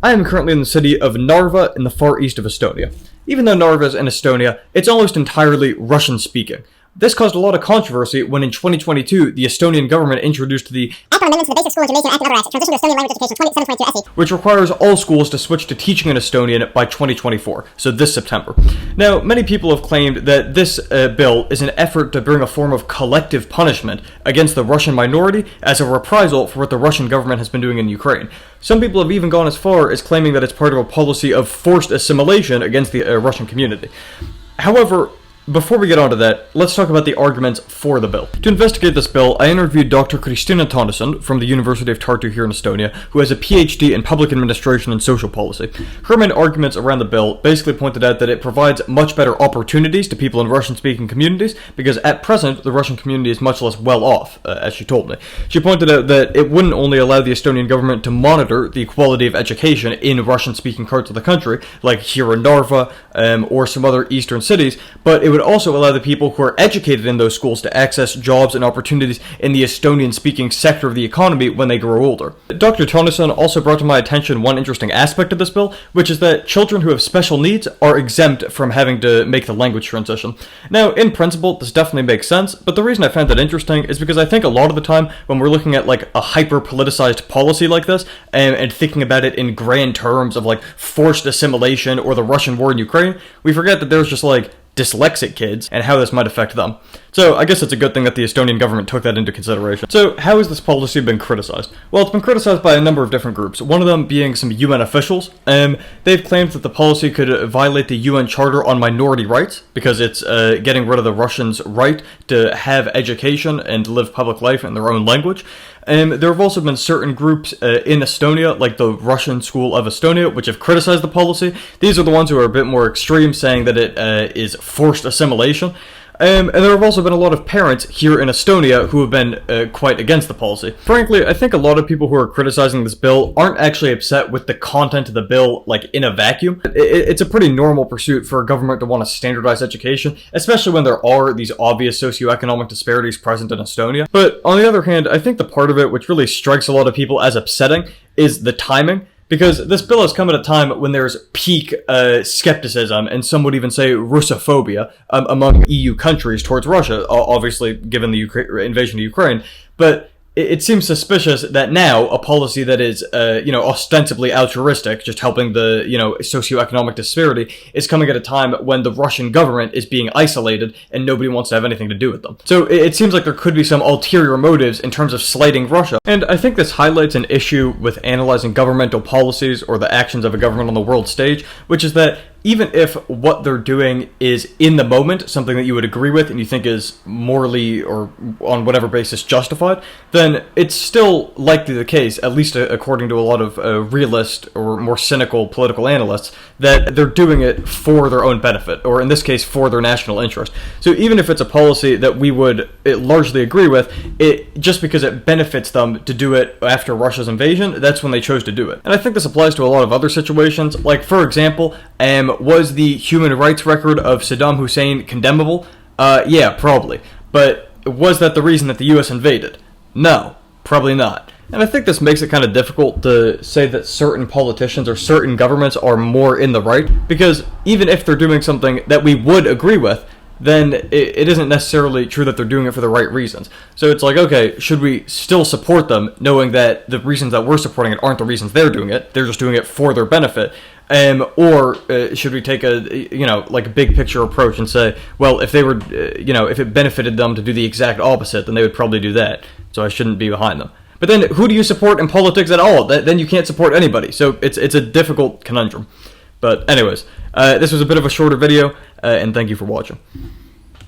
I am currently in the city of Narva in the far east of Estonia. Even though Narva is in Estonia, it's almost entirely Russian-speaking. This caused a lot of controversy when in 2022, the Estonian government introduced the Amendments to the Basic School Information Act and Other Acts, Transition to Estonian Language Education 2722 SE, which requires all schools to switch to teaching in Estonian by 2024, so this September. Now, many people have claimed that this bill is an effort to bring a form of collective punishment against the Russian minority as a reprisal for what the Russian government has been doing in Ukraine. Some people have even gone as far as claiming that it's part of a policy of forced assimilation against the Russian community. However, before we get on to that, let's talk about the arguments for the bill. To investigate this bill, I interviewed Dr. Kristina Tonnesson from the University of Tartu here in Estonia, who has a PhD in public administration and social policy. Her main arguments around the bill basically pointed out that it provides much better opportunities to people in Russian-speaking communities, because at present, the Russian community is much less well off, as she told me. She pointed out that it wouldn't only allow the Estonian government to monitor the quality of education in Russian-speaking parts of the country, like here in Narva, or some other eastern cities, but it would also allow the people who are educated in those schools to access jobs and opportunities in the Estonian-speaking sector of the economy when they grow older. Dr. Tonnesson also brought to my attention one interesting aspect of this bill, which is that children who have special needs are exempt from having to make the language transition. Now, in principle, this definitely makes sense, but the reason I found that interesting is because I think a lot of the time when we're looking at like a hyper-politicized policy like this, and thinking about it in grand terms of like forced assimilation or the Russian war in Ukraine, we forget that there's just like dyslexic kids and how this might affect them. So I guess it's a good thing that the Estonian government took that into consideration. So how has this policy been criticized? Well, it's been criticized by a number of different groups, one of them being some UN officials. They've claimed that the policy could violate the UN Charter on Minority Rights, because it's getting rid of the Russians' right to have education and live public life in their own language. There have also been certain groups in Estonia, like the Russian School of Estonia, which have criticized the policy. These are the ones who are a bit more extreme, saying that it is forced assimilation. And there have also been a lot of parents here in Estonia who have been quite against the policy. Frankly, I think a lot of people who are criticizing this bill aren't actually upset with the content of the bill, like, in a vacuum. It's a pretty normal pursuit for a government to want to standardize education, especially when there are these obvious socioeconomic disparities present in Estonia. But on the other hand, I think the part of it which really strikes a lot of people as upsetting is the timing. Because this bill has come at a time when there's peak skepticism, and some would even say Russophobia, among EU countries towards Russia, obviously given the invasion of Ukraine. But it seems suspicious that now a policy that is, ostensibly altruistic, just helping the, socioeconomic disparity, is coming at a time when the Russian government is being isolated and nobody wants to have anything to do with them. So it seems like there could be some ulterior motives in terms of slighting Russia. And I think this highlights an issue with analyzing governmental policies or the actions of a government on the world stage, which is that even if what they're doing is in the moment something that you would agree with and you think is morally or on whatever basis justified, then it's still likely the case, at least according to a lot of realist or more cynical political analysts, that they're doing it for their own benefit, or in this case for their national interest. So even if it's a policy that we would largely agree with, just because it benefits them to do it after Russia's invasion, that's when they chose to do it. And I think this applies to a lot of other situations, like for example, was the human rights record of Saddam Hussein condemnable? Yeah, probably. But was that the reason that the US invaded? No, probably not. And I think this makes it kind of difficult to say that certain politicians or certain governments are more in the right, because even if they're doing something that we would agree with, then it isn't necessarily true that they're doing it for the right reasons. So it's like, okay, should we still support them, knowing that the reasons that we're supporting it aren't the reasons they're doing it, they're just doing it for their benefit? Or should we take a big picture approach and say, well, if they were, if it benefited them to do the exact opposite, then they would probably do that, so I shouldn't be behind them. But then who do you support in politics at all? Then you can't support anybody, so it's a difficult conundrum. But anyways, this was a bit of a shorter video, and thank you for watching.